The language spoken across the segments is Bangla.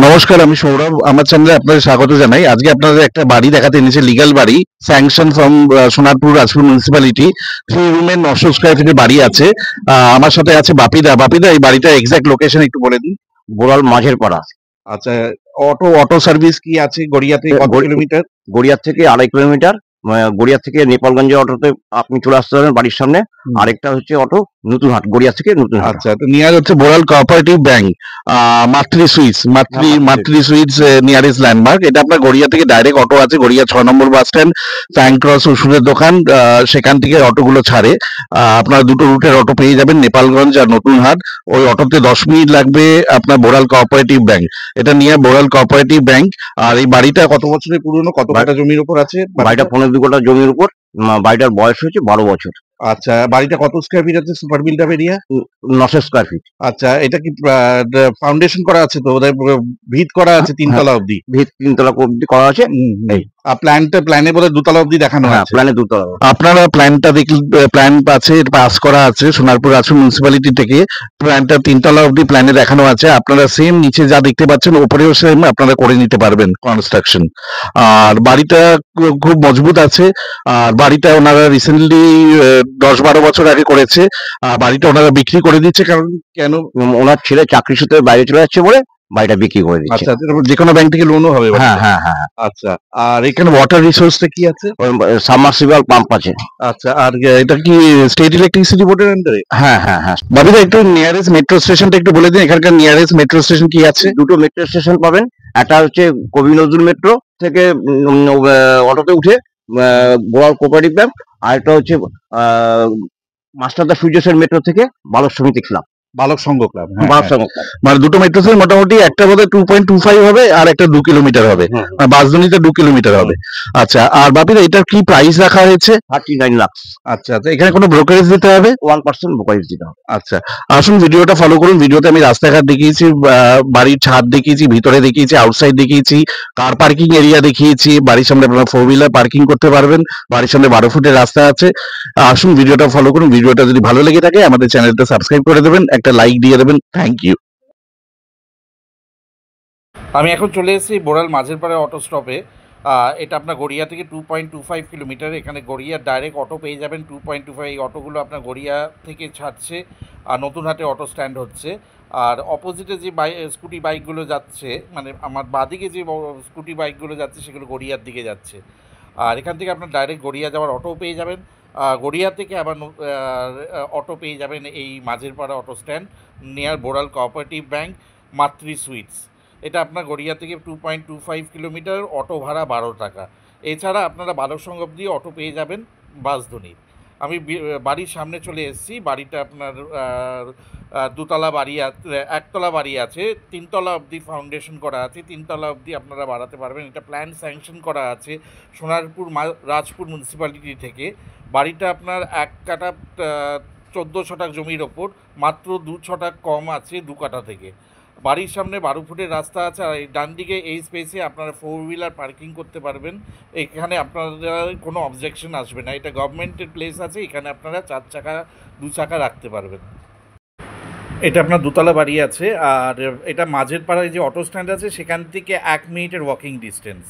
নমস্কার, আমি সৌরভ। আমার চ্যানেলে আপনাদের স্বাগত জানাই। আজকে আপনাদের একটা বাড়ি দেখাতে এনেছি, লিগ্যাল বাড়ি, sanction from Sonarpur Rajpur municipality. 3 রুমের 900 স্কোয়ার ফিটের বাড়ি আছে। আমার সাথে আছে বাপিদা। বাপিদা, এই বাড়িটা এক্সাক্ট লোকেশন একটু বলে দিন। বোড়াল মাঝের পাড়া। আচ্ছা, অটো অটো সার্ভিস কি আছে? গড়িয়াতে কত কিলোমিটার? গড়িয়ার থেকে 2.5 কিলোমিটার। গড়িয়া থেকে নেপালগঞ্জে অটোতে আপনি চলে আসতে পারেন বাড়ির সামনে। আরেকটা হচ্ছে অটো নতুনহাট, গড়িয়া থেকে নতুনহাট। আচ্ছা, তো নিয়ার হচ্ছে বোরাল কোঅপারেটিভ ব্যাংক, মাতৃ সুইটস, মাতৃ সুইটস নিয়ারেস্ট ল্যান্ডমার্ক। এটা আপনার গড়িয়া থেকে ডাইরেক্ট অটো আছে, গড়িয়া 6 নম্বর বাস স্ট্যান্ড, ট্যাঙ্ক ক্রস ওষুধের দোকান, সেখান থেকে অটোগুলো ছাড়ে। আপনার দুটো রুটের অটো পেয়ে যাবেন, নেপালগঞ্জ আর নতুনহাট। ওই অটোতে 10 মিনিট লাগবে আপনার বোরাল কোঅপারেটিভ ব্যাংক। এটা নিয়ার বোরাল কোঅপারেটিভ ব্যাংক। আর এই বাড়িটা কত বছরের পুরনো, কত কাঠা জমির উপর আছে? বাড়িটা 15 কাঠা জমির উপর। বাড়িটার বয়স হচ্ছে 12 বছর। আচ্ছা, বাড়িটা কত স্কোয়ার ফিট আছে? Super build up area 900 square fit. আচ্ছা, এটা কি ফাউন্ডেশন করা আছে? তো ওদের ভিত করা আছে 3 তলা অবধি? ভিত 3 তলা অবধি করা আছে। এই প্ল্যানে বোধহয় 2 তলা অবধি দেখানো আছে। প্ল্যানে 2 তলা। আপনারা প্ল্যানটা দেখলে, প্ল্যান আছে, পাস করা আছে সোনারপুর রাজপুর মিউনিসিপ্যালিটি থেকে। প্ল্যানটা 3 তলা অবধি প্ল্যানে দেখানো আছে। আপনারা সেম নিচে যা দেখতে পাচ্ছেন ওপরেও সেম আপনারা করে নিতে পারবেন কনস্ট্রাকশন। আর বাড়িটা খুব মজবুত আছে। আর বাড়িটা ওনারা রিসেন্টলি 10-12 বছর আগে করেছে। বাড়িটা ওনারা বিক্রি করে দিচ্ছে। কারণ কেন? ওনার ছেলে চাকরি সূত্রে বাইরে চলে যাচ্ছে বলে বাড়িটা বিক্রি করে দিচ্ছে। আচ্ছা, যে কোনো ব্যাংক থেকে লোনও হবে? হ্যাঁ হ্যাঁ হ্যাঁ। আচ্ছা, আর এখানে ওয়াটার রিসোর্সটা কি আছে? সাবমার্সিবল পাম্প আছে। আচ্ছা, আর এটা কি স্টেট ইলেকট্রিসিটি বোর্ডের আন্ডারে? হ্যাঁ হ্যাঁ হ্যাঁ। বাবিদা, একটু নিয়ারেস্ট মেট্রো স্টেশনটা একটু বলে দিন। এখানকার নিয়ারেস্ট মেট্রো স্টেশন কি আছে? দুটো মেট্রো স্টেশন পাবেন। একটা হচ্ছে কবি নজরুল মেট্রো থেকে অটোতে উঠে গোয়াল কোঅপারেটিভ ব্যাংক। আর একটা হচ্ছে মাস্টারদা সূর্য সেন মেট্রো থেকে বালক সমিতি ক্লাব। বালক সংঘ ক্লাব। বালক সংঘ ক্লাব। মানে দুটো মেট্রো স্টেশন মোটামুটি, একটা বোধহয় 2.25 হবে আর একটা 2 কিলোমিটার হবে। বাসদুনিতে 2 কিলোমিটার হবে। আচ্ছা, আর বাপিদা, এটার কি প্রাইস রাখা হয়েছে? 39 লাখ। আচ্ছা, তো এখানে কোনো ব্রোকারেজ দিতে হবে? 1% ব্রোকারেজ দিতে হবে। আচ্ছা, আসুন ভিডিওটা ফলো করুন। ভিডিওতে আমি রাস্তাঘাট দেখিয়েছি, বাড়ির ছাদ দেখিয়েছি, ভিতরে দেখিয়েছি, আউটসাইড দেখিয়েছি, কার পার্কিং এরিয়া দেখিয়েছি। বাড়ির সামনে আপনারা 4 হুইলার পার্কিং করতে পারবেন। বাড়ির সামনে 12 ফুটের রাস্তা আছে। আসুন ভিডিওটা ফলো করুন। ভিডিওটা যদি ভালো লেগে থাকে আমাদের চ্যানেলটা সাবস্ক্রাইব করে দেবেন, একটা লাইক দিয়ে দেবেন। Thank you. আমি এখন চলে এসেছি বোড়াল মাঝের পাড়ে অটো স্টপে। এটা আপনার গড়িয়া থেকে 2.25 কিলোমিটার। এখানে গড়িয়ার ডাইরেক্ট অটো পেয়ে যাবেন 2.25। এই অটোগুলো আপনার গড়িয়া থেকে ছাড়ছে আর নতুনহাটে অটো স্ট্যান্ড হচ্ছে। আর অপোজিটে যে স্কুটি বাইকগুলো যাচ্ছে, মানে আমার বাদিকে যে স্কুটি বাইকগুলো যাচ্ছে সেগুলো গড়িয়ার দিকে যাচ্ছে। আর এখান থেকে আপনার ডাইরেক্ট গড়িয়া যাওয়ার অটো পেয়ে যাবেন। গড়িয়া থেকে আবার অটো পেয়ে যাবেন এই মাঝের পাড়া অটো স্ট্যান্ড, নিয়ার বোড়াল কোঅপারেটিভ ব্যাংক, মাতৃ সুইটস। এটা আপনার গড়িয়া থেকে 2.25 কিলোমিটার, অটো ভাড়া 12 টাকা। এছাড়া আপনারা বালক সংঘ অবধি অটো পেয়ে যাবেন বাসধনীর। আমি বাড়ির সামনে চলে এসেছি। বাড়িটা আপনার দুতলা বাড়ি, একতলা বাড়ি আছে, 3 তলা অবধি ফাউন্ডেশন করা আছে, 3 তলা অবধি আপনারা বাড়াতে পারবেন। এটা প্ল্যান স্যাংশন করা আছে সোনারপুর রাজপুর মিউনিসিপ্যালিটি থেকে। বাড়িটা আপনার 1 কাঠা 14 ছটাক জমির ওপর, মাত্র 2 ছটাক কম আছে 2 কাঠা থেকে। বাড়ির সামনে 12 ফুটের রাস্তা আছে। আর এই ডান দিকে এই স্পেসে আপনারা 4 হুইলার পার্কিং করতে পারবেন। এখানে আপনারা কোনো অবজেকশন আসবে না। এটা গভর্নমেন্টের প্লেস আছে, এখানে আপনারা 4 চাকা 2 চাকা রাখতে পারবেন। এটা আপনার 2 তলা বাড়ি আছে। আর এটা মাঝের পাড়ায় যে অটো স্ট্যান্ড আছে সেখান থেকে 1 মিনিটের ওয়াকিং ডিস্টেন্স।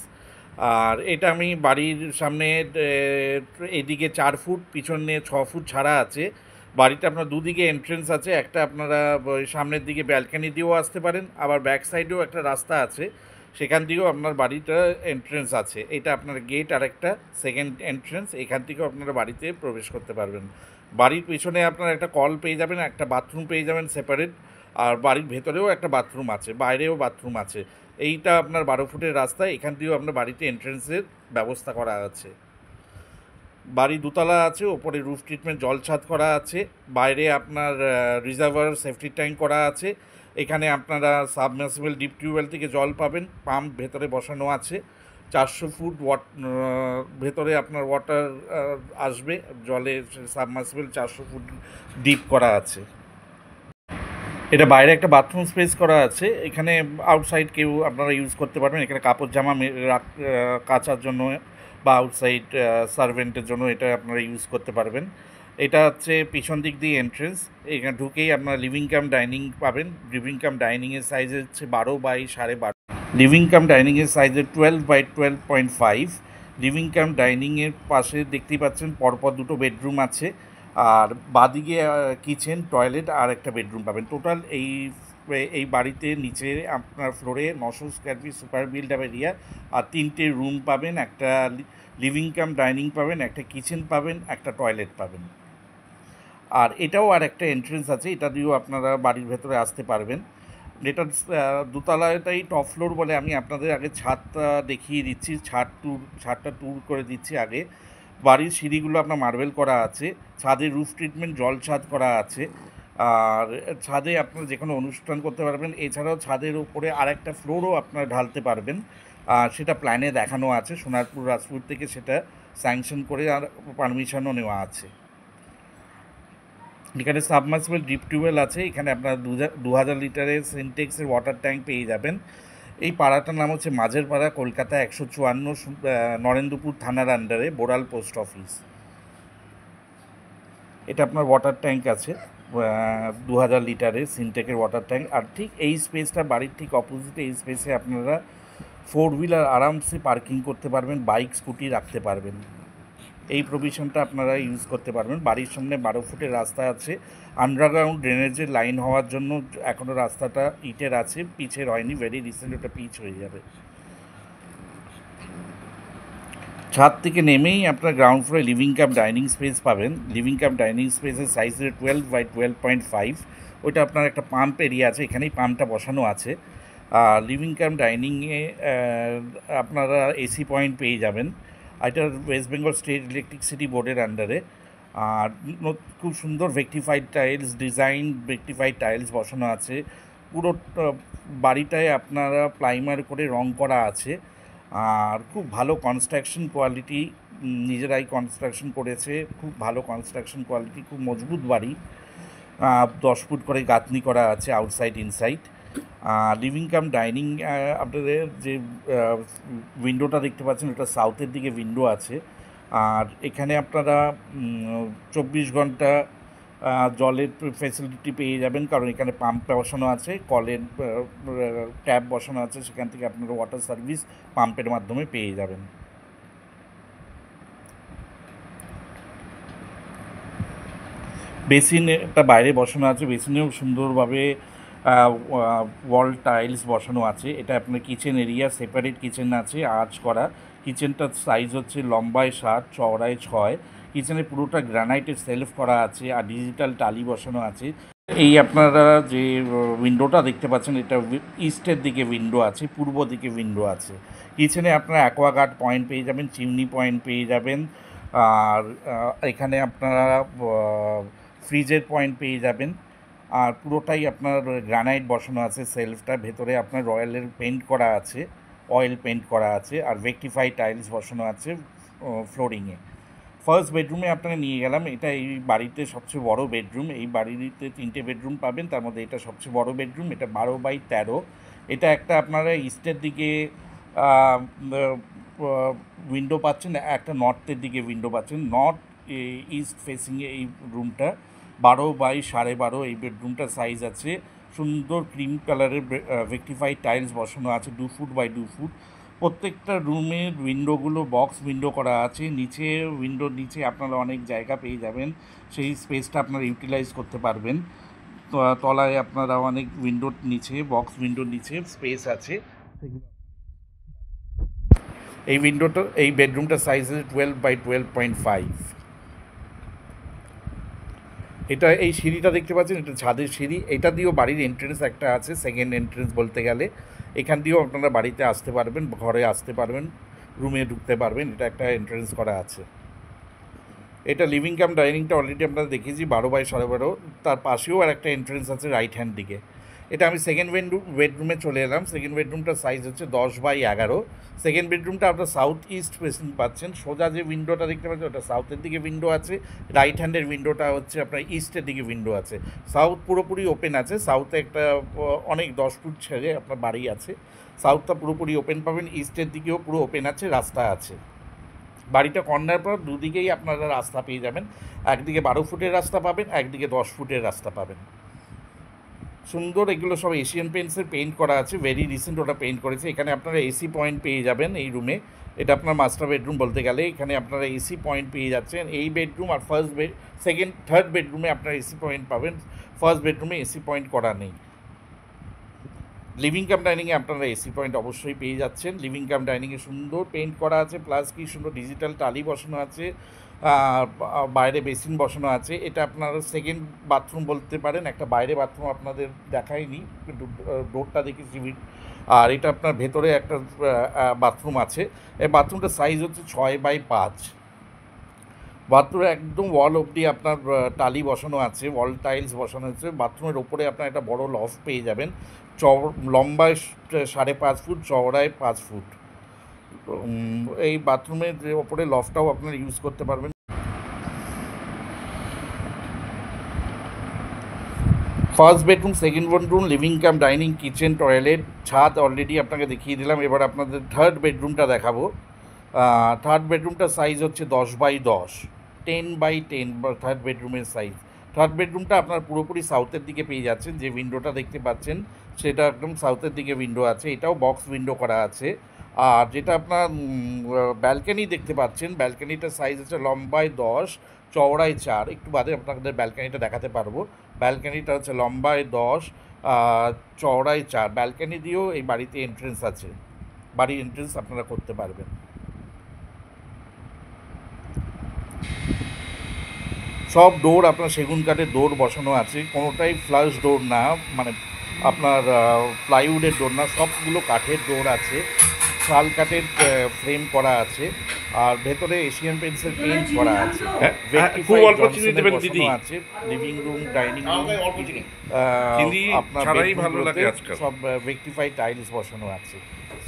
আর এটা আমি বাড়ির সামনে এদিকে 4 ফুট, পিছনে 6 ফুট ছাড়া আছে। বাড়িটা আপনার দুদিকে এন্ট্রেন্স আছে। একটা আপনারা সামনের দিকে ব্যালকানি দিয়েও আসতে পারেন, আবার ব্যাক সাইডেও একটা রাস্তা আছে, সেখান দিকেও আপনার বাড়িটা এন্ট্রেন্স আছে। এটা আপনার গেট আর একটা সেকেন্ড এন্ট্রেন্স, এখান থেকেও আপনারা বাড়িতে প্রবেশ করতে পারবেন। বাড়ির পেছনে আপনারা একটা কল পেয়ে যাবেন, একটা বাথরুম পেয়ে যাবেন সেপারেট। আর বাড়ির ভেতরেও একটা বাথরুম আছে, বাইরেও বাথরুম আছে। এইটা আপনার 12 ফুটের রাস্তা, এখান দিয়েও আপনার বাড়িতে এন্ট্রেন্সের ব্যবস্থা করা আছে। বাড়ি 2 তলা আছে, ওপরে রুফ ট্রিটমেন্ট জল ছাদ করা আছে, বাইরে আপনার রিজার্ভার সেফটি ট্যাঙ্ক করা আছে। এখানে আপনারা সাবমার্সিবল ডিপ টিউবওয়েল থেকে জল পাবেন, পাম্প ভেতরে বসানো আছে। 400 ফুট ভেতরে আপনার ওয়াটার আসবে, জলে সাবমার্সিবল 400 ফুট ডিপ করা আছে। এটা বাইরে একটা বাথরুম স্পেস করা আছে। এখানে আউটসাইড কেউ আপনারা ইউজ করতে পারবেন। এখানে কাপড় জামা কাচার জন্য বা আউটসাইড সার্ভেন্টের জন্য এটা আপনারা ইউজ করতে পারবেন। এটা হচ্ছে পিছন দিক দিয়ে এন্ট্রেন্স। এখানে ঢুকেই আপনারা লিভিং কাম ডাইনিং পাবেন। লিভিং কাম ডাইনিংয়ের সাইজ হচ্ছে 12 বাই 12.5। লিভিং কাম ডাইনিংয়ের সাইজ 12 বাই 12.5। লিভিং কাম ডাইনিংয়ের পাশে দেখতেই পাচ্ছেন পরপর দুটো বেডরুম আছে, আর বাদিকে কিচেন, টয়লেট আর একটা বেডরুম পাবেন। টোটাল এই বাড়িতে নিচে আপনার ফ্লোরে 900 square feet super build up area, আর 3টে রুম পাবেন, একটা লিভিং কাম ডাইনিং পাবেন, একটা কিচেন পাবেন, একটা টয়লেট পাবেন। আর এটাও আর একটা এন্ট্রেন্স আছে, এটা দিয়েও আপনারা বাড়ির ভেতরে আসতে পারবেন। এটা দোতলাটাই টপ ফ্লোর বলে আমি আপনাদের আগে ছাদটা দেখিয়ে দিচ্ছি, ছাদটা ট্যুর করে দিচ্ছি আগে। বাড়ির সিঁড়িগুলো আপনার মার্বেল করা আছে, ছাদে রুফ ট্রিটমেন্ট জল ছাদ করা আছে, আর ছাদে আপনারা যে কোনো অনুষ্ঠান করতে পারবেন। এছাড়াও ছাদের উপরে আরেকটা ফ্লোরও আপনারা ঢালতে পারবেন, সেটা প্ল্যানে দেখানো আছে। সোনারপুর রাজপুর থেকে সেটা স্যাংশন করে আর পারমিশনও নেওয়া আছে। এখানে সাবমার্সিবল ডিপ টিউবওয়েল আছে। এখানে আপনারা 2000 লিটারের সিনটেক্সের ওয়াটার ট্যাঙ্ক পেয়ে যাবেন। এই পাড়াটার নাম হচ্ছে মাঝের পাড়া, কলকাতা 154, নরেন্দ্রপুর থানার আন্ডারে, বোড়াল পোস্ট অফিস। এটা আপনার ওয়াটার ট্যাঙ্ক আছে, 2000 লিটারের সিনটেকের ওয়াটার ট্যাঙ্ক। আর ঠিক এই স্পেসটা, বাড়ির ঠিক অপোজিটে এই স্পেসে আপনারা 4 হুইলার আরামসে পার্কিং করতে পারবেন, বাইক স্কুটি রাখতে পারবেন। এই প্রভিশনটা আপনারা ইউজ করতে পারবেন। বাড়ির সামনে 12 ফুটের রাস্তা আছে। আন্ডারগ্রাউন্ড ড্রেনেজের লাইন হওয়ার জন্য এখনও রাস্তাটা ইটের আছে, পিচের হয়নি। ভেরি রিসেন্ট ওটা পিচ হয়ে যাবে। ছাদ থেকে নেমেই আপনার গ্রাউন্ড ফ্লোরে লিভিং কাম ডাইনিং স্পেস পাবেন। লিভিং কাম ডাইনিং স্পেসের সাইজ 12 বাই 12.5। ওইটা আপনার একটা পাম্প এরিয়া আছে, এখানেই পাম্পটা বসানো আছে। লিভিং কাম ডাইনিংয়ে আপনারা এসি পয়েন্ট পেয়ে যাবেন। এটা ওয়েস্ট বেঙ্গল স্টেট ইলেকট্রিসিটি বোর্ডের আন্ডারে। আর খুব সুন্দর ভেক্টিফাইড টাইলস, ডিজাইন ভেক্টিফাইড টাইলস বসানো আছে। পুরো বাড়িটায় আপনারা প্রাইমার করে রং করা আছে, আর খুব ভালো কনস্ট্রাকশন কোয়ালিটি, নিজেরাই কনস্ট্রাকশন করেছে। খুব ভালো কনস্ট্রাকশন কোয়ালিটি, খুব মজবুত বাড়ি। 10 ফুট করে গাঁথনি করা আছে outside inside. Living cum dining, আপনাদের যে উইন্ডোটা দেখতে পাচ্ছেন ওটা সাউথের দিকে উইন্ডো আছে। আর এখানে আপনারা 24 ঘন্টা জলের ফেসিলিটি পেয়ে যাবেন, কারণ এখানে পাম্প বসানো আছে, কলের ট্যাপ বসানো আছে, সেখান থেকে আপনারা ওয়াটার সার্ভিস পাম্পের মাধ্যমে পেয়ে যাবেন। বেসিনটা বাইরে বসানো আছে, বেসিনেও সুন্দরভাবে ওয়াল টাইলস বসানো আছে। এটা আপনার কিচেন এরিয়া, সেপারেট কিচেন আছে, আঁচ করা। কিচেনটার সাইজ হচ্ছে লম্বায় 7, চওড়ায় 6। কিচেনে পুরোটা গ্রানাইটের সেলফ করা আছে, আর ডিজিটাল টালি বসানো আছে। এই আপনারা যে উইন্ডোটা দেখতে পাচ্ছেন, এটা ইস্টের দিকে উইন্ডো আছে, পূর্ব দিকে উইন্ডো আছে। কিচেনে আপনারা অ্যাকোয়াগার্ড পয়েন্ট পেয়ে যাবেন, চিমনি পয়েন্ট পেয়ে যাবেন, আর এখানে আপনারা ফ্রিজের পয়েন্ট পেয়ে যাবেন। আর পুরোটাই আপনার গ্রানাইট বসানো আছে, সেলফটা ভেতরে আপনার রয়্যালের পেন্ট করা আছে, অয়েল পেন্ট করা আছে, আর ভেক্টিফাই টাইলস বসানো আছে ফ্লোরিংয়ে। ফার্স্ট বেডরুমে আপনাকে নিয়ে গেলাম। এটা এই বাড়িতে সবচেয়ে বড় বেডরুম। এই বাড়িতে 3টে বেডরুম পাবেন, তার মধ্যে এটা সবচেয়ে বড় বেডরুম। এটা 12 বাই 13। এটা একটা আপনারা ইস্টের দিকে উইন্ডো পাচ্ছেন, একটা নর্থের দিকে উইন্ডো পাচ্ছেন। নর্থ ইস্ট ফেসিংয়ে এই রুমটা, 12 বাই 12.5 এই বেডরুমটার সাইজ আছে। সুন্দর ক্রিম কালারের ভেক্টিফাইড টাইলস বসানো আছে, 2 ফুট বাই 2 ফুট। প্রত্যেকটা রুমের উইন্ডোগুলো বক্স উইন্ডো করা আছে। নিচে উইন্ডোর নিচে আপনারা অনেক জায়গা পেয়ে যাবেন, সেই স্পেসটা আপনারা ইউটিলাইজ করতে পারবেন। তলায় আপনারা অনেক উইন্ডোর নিচে, বক্স উইন্ডোর নিচে স্পেস আছে। এই বেডরুমটার সাইজ আছে 12 বাই 12.5। এটা এই সিঁড়িটা দেখতে পাচ্ছেন, এটা ছাদের সিঁড়ি। এটা দিয়েও বাড়ির এন্ট্রেন্স একটা আছে, সেকেন্ড এন্ট্রেন্স বলতে গেলে। এখান দিয়েও আপনারা বাড়িতে আসতে পারবেন, ঘরে আসতে পারবেন, রুমে ঢুকতে পারবেন। এটা একটা এন্ট্রেন্স করা আছে। এটা লিভিং কাম ডাইনিংটা অলরেডি আপনারা দেখেছি, 12 বাই 12.5। তার পাশেও আর একটা এন্ট্রেন্স আছে রাইট হ্যান্ড দিকে। এটা আমি সেকেন্ড বেডরুমে চলে এলাম। সেকেন্ড বেডরুমটার সাইজ হচ্ছে 10 বাই 11। সেকেন্ড বেডরুমটা আপনার সাউথ ইস্ট ফেসিং পাচ্ছেন। সোজা যে উইন্ডোটা দেখতে পাচ্ছেন ওটা সাউথের দিকে উইন্ডো আছে, রাইট হ্যান্ডের উইন্ডোটা হচ্ছে আপনার ইস্টের দিকে উইন্ডো আছে। সাউথ পুরোপুরি ওপেন আছে। সাউথে একটা অনেক 10 ফুট ছেড়ে আপনার বাড়ি আছে। সাউথটা পুরোপুরি ওপেন পাবেন, ইস্টের দিকেও পুরো ওপেন আছে, রাস্তা আছে। বাড়িটা কর্নার পর দুদিকেই আপনারা রাস্তা পেয়ে যাবেন, একদিকে 12 ফুটের রাস্তা পাবেন, একদিকে 10 ফুটের রাস্তা পাবেন। সুন্দর, এগুলো সব এশিয়ান পেইন্টসের পেইন্ট করা আছে, ভেরি রিসেন্ট ওটা পেইন্ট করেছে। এখানে আপনারা এসি পয়েন্ট পেয়ে যাবেন এই রুমে, এটা আপনার মাস্টার বেডরুম বলতে গেলে। এখানে আপনারা এসি পয়েন্ট পেয়ে যাচ্ছেন এই বেডরুম আর সেকেন্ড থার্ড বেডরুমে আপনারা এসি পয়েন্ট পাবেন, ফার্স্ট বেডরুমে এসি পয়েন্ট করা নেই। লিভিং কাম ডাইনিংয়ে আপনারা এসি পয়েন্ট অবশ্যই পেয়ে যাচ্ছেন। লিভিং কাম ডাইনিংয়ে সুন্দর পেইন্ট করা আছে, প্লাস কি সুন্দর ডিজিটাল টালি বসানো আছে, বাইরে বেসিন বসানো আছে। এটা আপনারা সেকেন্ড বাথরুম বলতে পারেন, একটা বাইরে বাথরুম আপনাদের দেখায়নি, কিন্তু ডোরটা দেখেছি। আর এটা আপনার ভেতরে একটা বাথরুম আছে। এই বাথরুমটার সাইজ হচ্ছে 6x5। বাথরুমে একদম ওয়াল অবধি আপনার টালি বসানো আছে, ওয়াল টাইলস বসানো আছে। বাথরুমের ওপরে আপনার একটা বড় লফট পেয়ে যাবেন, লম্বায় 5.5 ফুট, চওড়ায় 5 ফুট। এই বাথরুমের ওপরে লফটটাও আপনারা ইউজ করতে পারবেন। First bedroom, second bedroom, living cum dining, kitchen, toilet, ছাদ অলরেডি আপনাকে দেখিয়ে দিলাম। এবার আপনাদের থার্ড বেডরুমটা দেখাবো। থার্ড বেডরুমটার সাইজ হচ্ছে 10x10, 10x10 থার্ড বেডরুমের সাইজ। থার্ড বেডরুমটা আপনার পুরোপুরি সাউথের দিকে পেয়ে যাচ্ছেন, যে উইন্ডোটা দেখতে পাচ্ছেন সেটা একদম সাউথের দিকে উইন্ডো আছে, এটাও বক্স উইন্ডো করা আছে। আর যেটা আপনার ব্যালকানি দেখতে পাচ্ছেন, ব্যালকানিটার সাইজ হচ্ছে লম্বায় 10, চওড়ায় 4। একটু বাদে আপনাদের ব্যালকানিটা দেখাতে পারবো। ব্যালকানিটা হচ্ছে লম্বায় 10, চওড়ায় 4। ব্যালকানি দিয়েও এই বাড়িতে এন্ট্রেন্স আছে, বাড়ির এন্ট্রেন্স আপনারা করতে পারবেন। সব ডোর আপনার সেগুন কাঠের ডোর বসানো আছে, কোনোটাই ফ্লাশ ডোর না, মানে আপনার প্লাইউডের ডোর না, সবগুলো কাঠের ডোর আছে, শাল কাঠের ফ্রেম করা আছে। আর ভেতরে এশিয়ান পেইন্টসের পেইন্ট করা আছে। খুব অল্প চিনি দেবেন দিদি। আছে লিভিং রুম, ডাইনিং রুম, চিনি আপনার ছাড়াই ভালো লাগে আজকাল। সব ভেক্টিফাইড টাইলস বসানো আছে।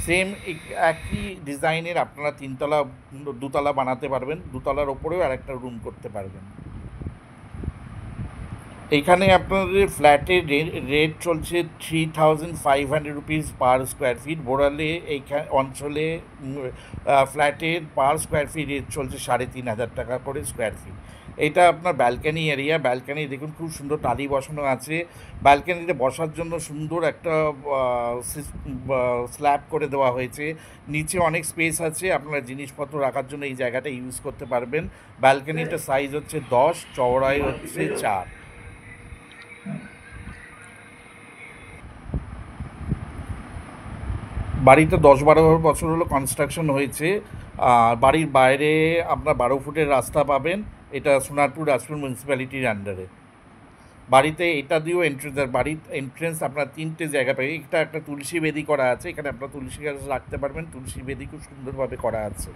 সেম একই ডিজাইনের আপনারা 3তলা 2তলা বানাতে পারবেন, 2তলার ওপরেও আরেকটা রুম করতে পারবেন। এইখানে আপনাদের ফ্ল্যাটের রেট চলছে 3500 রুপিস পার স্কোয়ার ফিট। বোড়ালে এইখানে অঞ্চলে ফ্ল্যাটের পার স্কোয়ার ফিট রেট চলছে 3500 টাকা করে স্কোয়ার ফিট। এটা আপনার ব্যালকানি এরিয়া। ব্যালকানি দেখুন খুব সুন্দর টালি বসানো আছে। ব্যালকানিতে বসার জন্য সুন্দর একটা স্ল্যাব করে দেওয়া হয়েছে। নিচে অনেক স্পেস আছে, আপনারা জিনিসপত্র রাখার জন্য এই জায়গাটা ইউজ করতে পারবেন। ব্যালকানিটার সাইজ হচ্ছে 10, চওড়ায় হচ্ছে 4। বাড়িতে 10-12 বছর হলো কনস্ট্রাকশন হয়েছে। বাড়ির বাইরে আপনার 12 ফুটের রাস্তা পাবেন, এটা সোনারপুর রাজপুর মিউনিসিপ্যালিটির আন্ডারে। বাড়িতে এটা দিয়েও এন্ট্রেন্স, আর বাড়ির এন্ট্রেন্স আপনার 3টে জায়গা পাবেন। একটা তুলসী বেদি করা আছে, এখানে আপনার তুলসী গাছ রাখতে পারবেন, তুলসী বেদি খুব সুন্দরভাবে করা আছে।